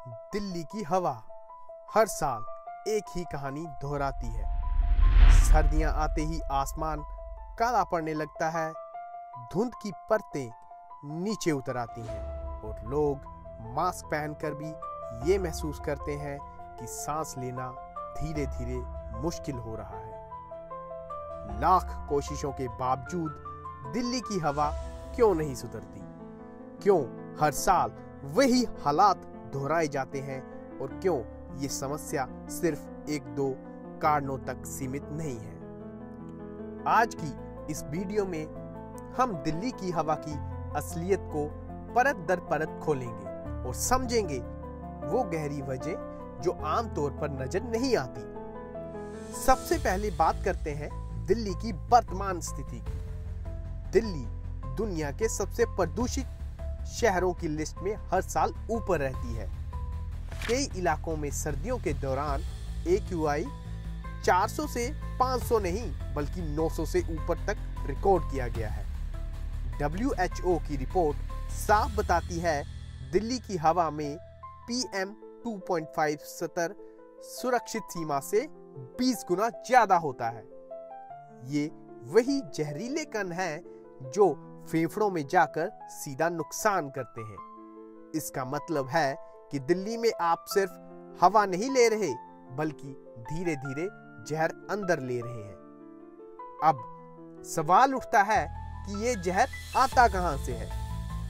दिल्ली की हवा हर साल एक ही कहानी दोहराती है। सर्दियां आते ही आसमान काला पड़ने लगता है, धुंध की परतें नीचे उतर आती हैं और लोग मास्क पहनकर भी ये महसूस करते हैं कि सांस लेना धीरे धीरे मुश्किल हो रहा है। लाख कोशिशों के बावजूद दिल्ली की हवा क्यों नहीं सुधरती? क्यों हर साल वही हालात दोहराए जाते हैं और क्यों ये समस्या सिर्फ एक दो कारणों तक सीमित नहीं है? आज की इस वीडियो में हम दिल्ली की हवा की असलियत को परत दर परत खोलेंगे और समझेंगे वो गहरी वजह जो आमतौर पर नजर नहीं आती। सबसे पहले बात करते हैं दिल्ली की वर्तमान स्थिति की। दिल्ली दुनिया के सबसे प्रदूषित शहरों की लिस्ट में हर साल ऊपर रहती है। कई इलाकों में सर्दियों के दौरान AQI 400 से 500 नहीं बल्कि 900 से ऊपर तक रिकॉर्ड किया गया है। WHO की रिपोर्ट साफ बताती है दिल्ली की हवा में PM 2.5 स्तर सुरक्षित सीमा से 20 गुना ज्यादा होता है। ये वही जहरीले कण हैं जो फेफड़ों में जाकर सीधा नुकसान करते हैं। इसका मतलब है कि दिल्ली में आप सिर्फ हवा नहीं ले रहे बल्कि धीरे धीरे जहर अंदर ले रहे हैं। अब सवाल उठता है कि ये जहर आता कहां से है?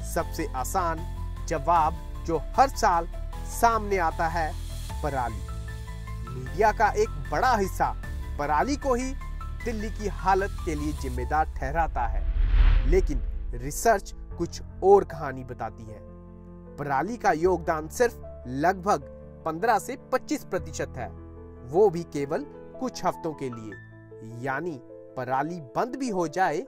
सबसे आसान जवाब जो हर साल सामने आता है, पराली। मीडिया का एक बड़ा हिस्सा पराली को ही दिल्ली की हालत के लिए जिम्मेदार ठहराता है, लेकिन रिसर्च कुछ और कहानी बताती है। पराली का योगदान सिर्फ लगभग 15 से 25% है, वो भी केवल कुछ हफ्तों के लिए। यानी पराली बंद भी हो जाए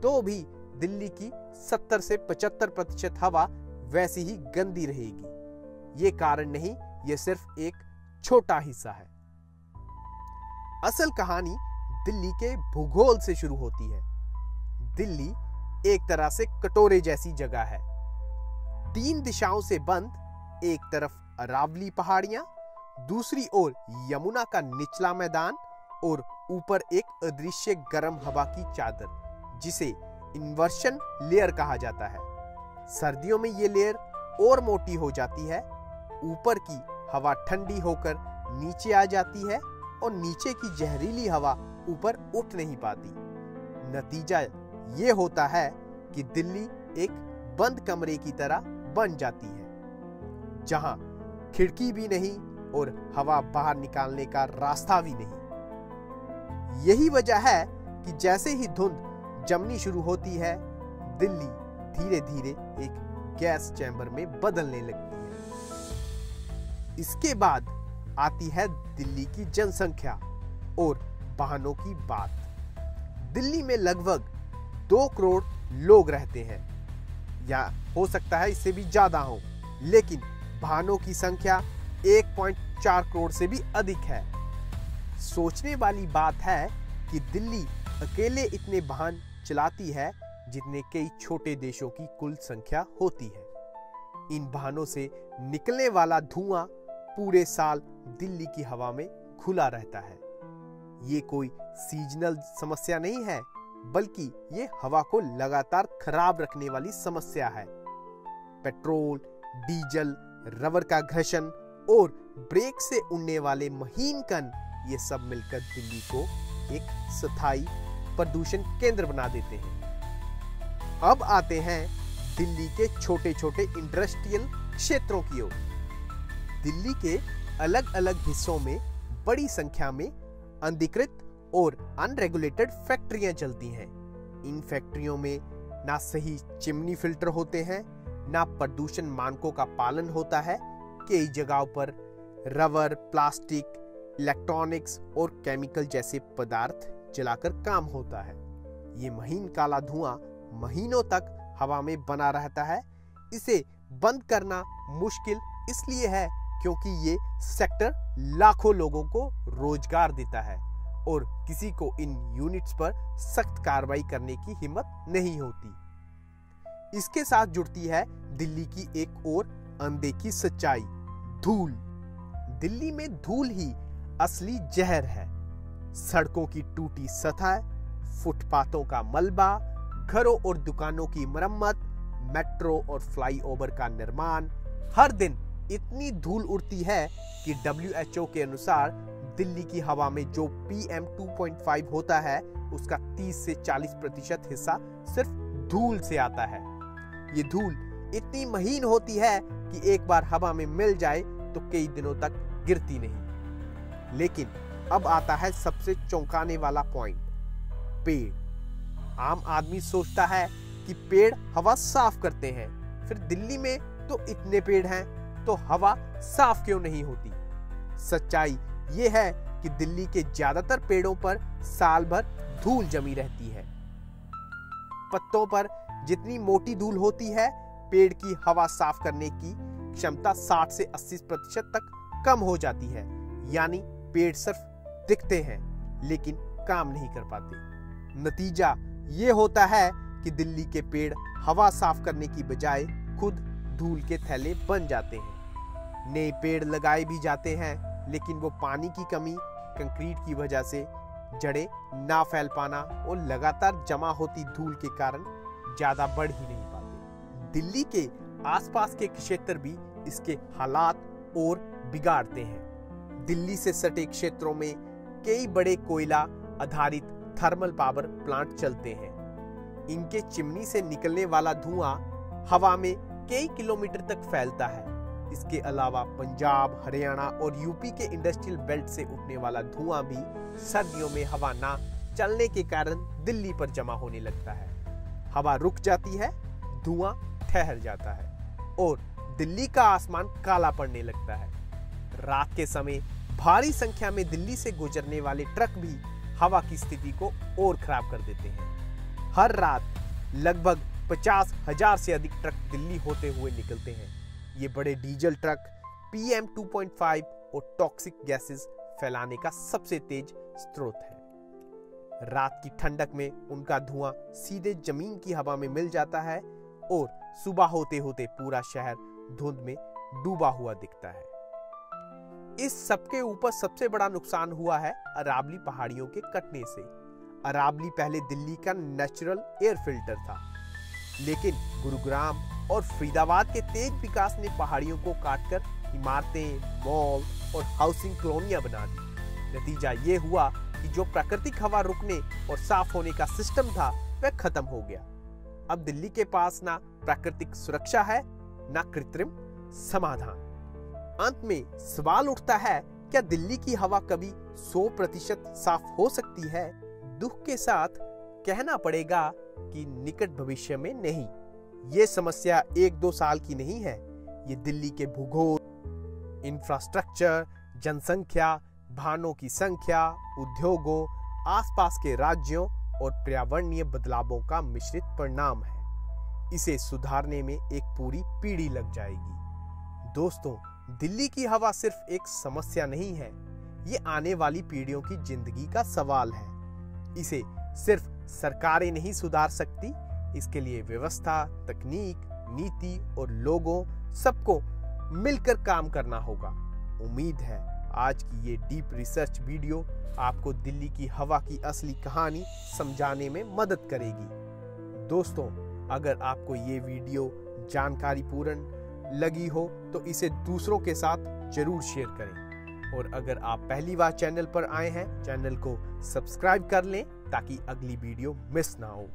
तो भी दिल्ली की 70 से 75% हवा वैसी ही गंदी रहेगी। ये कारण नहीं, ये सिर्फ एक छोटा हिस्सा है। असल कहानी दिल्ली के भूगोल से शुरू होती है। दिल्ली एक तरह से कटोरे जैसी जगह है, 3 दिशाओं से बंद। एक तरफ अरावली पहाड़ियां, दूसरी ओर यमुना का निचला मैदान और ऊपर एक अदृश्य गर्म हवा की चादर जिसे इन्वर्शन लेयर कहा जाता है। सर्दियों में ये लेयर और मोटी हो जाती है, ऊपर की हवा ठंडी होकर नीचे आ जाती है और नीचे की जहरीली हवा ऊपर उठ नहीं पाती। नतीजा ये होता है कि दिल्ली एक बंद कमरे की तरह बन जाती है, जहां खिड़की भी नहीं और हवा बाहर निकालने का रास्ता भी नहीं। यही वजह है कि जैसे ही धुंध जमनी शुरू होती है, दिल्ली धीरे धीरे एक गैस चैम्बर में बदलने लगती है। इसके बाद आती है दिल्ली की जनसंख्या और वाहनों की बात। दिल्ली में लगभग 2 करोड़ लोग रहते हैं, या हो सकता है इससे भी ज्यादा हो, लेकिन वाहनों की संख्या 1.4 करोड़ से भी अधिक है। सोचने वाली बात है कि दिल्ली अकेले इतने वाहन चलाती है जितने कई छोटे देशों की कुल संख्या होती है। इन वाहनों से निकलने वाला धुआं पूरे साल दिल्ली की हवा में घुला रहता है। ये कोई सीजनल समस्या नहीं है, बल्कि ये हवा को लगातार खराब रखने वाली समस्या है। पेट्रोल, डीजल, रबर का घर्षण और ब्रेक से उड़ने वाले महीन कण, ये सब मिलकर दिल्ली को एक स्थायी प्रदूषण केंद्र बना देते हैं। अब आते हैं दिल्ली के छोटे छोटे इंडस्ट्रियल क्षेत्रों की ओर। दिल्ली के अलग अलग हिस्सों में बड़ी संख्या में अनधिकृत और अनरेगुलेटेड फैक्ट्रियां चलती हैं। इन फैक्ट्रियों में ना सही चिमनी फिल्टर होते हैं, ना प्रदूषण मानकों का पालन होता है। कई जगहों पर रबर, प्लास्टिक, इलेक्ट्रॉनिक्स और केमिकल जैसे पदार्थ जलाकर काम होता है। ये महीन काला धुआं महीनों तक हवा में बना रहता है। इसे बंद करना मुश्किल इसलिए है क्योंकि ये सेक्टर लाखों लोगों को रोजगार देता है और किसी को इन यूनिट्स पर सख्त कार्रवाई करने की हिम्मत नहीं होती। इसके साथ जुड़ती है दिल्ली की एक और अनदेखी सच्चाई। धूल। दिल्ली में धूल ही असली जहर है। सड़कों की टूटी सतह, फुटपाथों का मलबा, घरों और दुकानों की मरम्मत, मेट्रो और फ्लाईओवर का निर्माण, हर दिन इतनी धूल उड़ती है कि WHO के अनुसार दिल्ली की हवा में जो PM 2.5 होता है उसका 30 से 40% हिस्सा सिर्फ धूल से आता है। ये धूल इतनी महीन होती है कि एक बार हवा में मिल जाए तो कई दिनों तक गिरती नहीं। लेकिन अब आता है सबसे चौंकाने वाला पॉइंट, पेड़। आम आदमी सोचता है कि पेड़ हवा साफ करते हैं, फिर दिल्ली में तो इतने पेड़ हैं तो हवा साफ क्यों नहीं होती? सच्चाई ये है कि दिल्ली के ज्यादातर पेड़ों पर साल भर धूल जमी रहती है। पत्तों पर जितनी मोटी धूल होती है, पेड़ की हवा साफ करने की क्षमता 60 से 80% तक कम हो जाती है। यानी पेड़ सिर्फ दिखते हैं लेकिन काम नहीं कर पाते। नतीजा ये होता है कि दिल्ली के पेड़ हवा साफ करने की बजाय खुद धूल के थैले बन जाते हैं। नए पेड़ लगाए भी जाते हैं लेकिन वो पानी की कमी, कंक्रीट की वजह से जड़ें ना फैल पाना और लगातार जमा होती धूल के कारण ज्यादा बढ़ ही नहीं पाते। दिल्ली के आसपास के क्षेत्र भी इसके हालात और बिगाड़ते हैं। दिल्ली से सटे क्षेत्रों में कई बड़े कोयला आधारित थर्मल पावर प्लांट चलते हैं। इनके चिमनी से निकलने वाला धुआं हवा में कई किलोमीटर तक फैलता है। इसके अलावा पंजाब, हरियाणा और यूपी के इंडस्ट्रियल बेल्ट से उठने वाला धुआं भी सर्दियों में हवा ना चलने के कारण दिल्ली पर जमा होने लगता है। हवा रुक जाती है, धुआं ठहर जाता है और दिल्ली का आसमान काला पड़ने लगता है। रात के समय भारी संख्या में दिल्ली से गुजरने वाले ट्रक भी हवा की स्थिति को और खराब कर देते हैं। हर रात लगभग 50,000 से अधिक ट्रक दिल्ली होते हुए निकलते हैं। ये बड़े डीजल ट्रक PM 2.5 और टॉक्सिक गैसेस फैलाने का सबसे तेज स्रोत है। रात की ठंडक में उनका धुआं सीधे जमीन की हवा में मिल जाता है और सुबह होते होते पूरा शहर धुंध में डूबा हुआ दिखता है। इस सबके ऊपर सबसे बड़ा नुकसान हुआ है अरावली पहाड़ियों के कटने से। अरावली पहले दिल्ली का नेचुरल एयर फिल्टर था, लेकिन गुरुग्राम और फरीदाबाद के तेज विकास ने पहाड़ियों को काटकर इमारतें, मॉल और हाउसिंग कॉलोनियां बना दी। नतीजा ये हुआ कि जो प्राकृतिक हवा रुकने और साफ होने का सिस्टम था वह खत्म हो गया। अब दिल्ली के पास ना प्राकृतिक सुरक्षा है, ना कृत्रिम समाधान। अंत में सवाल उठता है, क्या दिल्ली की हवा कभी 100% साफ हो सकती है? दुख के साथ कहना पड़ेगा कि निकट भविष्य में नहीं। ये समस्या 1-2 साल की नहीं है। ये दिल्ली के भूगोल, इंफ्रास्ट्रक्चर, जनसंख्या, वाहनों की संख्या, उद्योगों, आसपास के राज्यों और पर्यावरणीय बदलावों का मिश्रित परिणाम है। इसे सुधारने में एक पूरी पीढ़ी लग जाएगी। दोस्तों, दिल्ली की हवा सिर्फ एक समस्या नहीं है, ये आने वाली पीढ़ियों की जिंदगी का सवाल है। इसे सिर्फ सरकारें नहीं सुधार सकती, इसके लिए व्यवस्था, तकनीक, नीति और लोगों सबको मिलकर काम करना होगा। उम्मीद है आज की ये डीप रिसर्च वीडियो आपको दिल्ली की हवा की असली कहानी समझाने में मदद करेगी। दोस्तों, अगर आपको ये वीडियो जानकारीपूर्ण लगी हो तो इसे दूसरों के साथ जरूर शेयर करें। और अगर आप पहली बार चैनल पर आए हैं, चैनल को सब्सक्राइब कर लें ताकि अगली वीडियो मिस ना हो।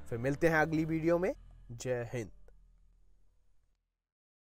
फिर मिलते हैं अगली वीडियो में। जय हिंद।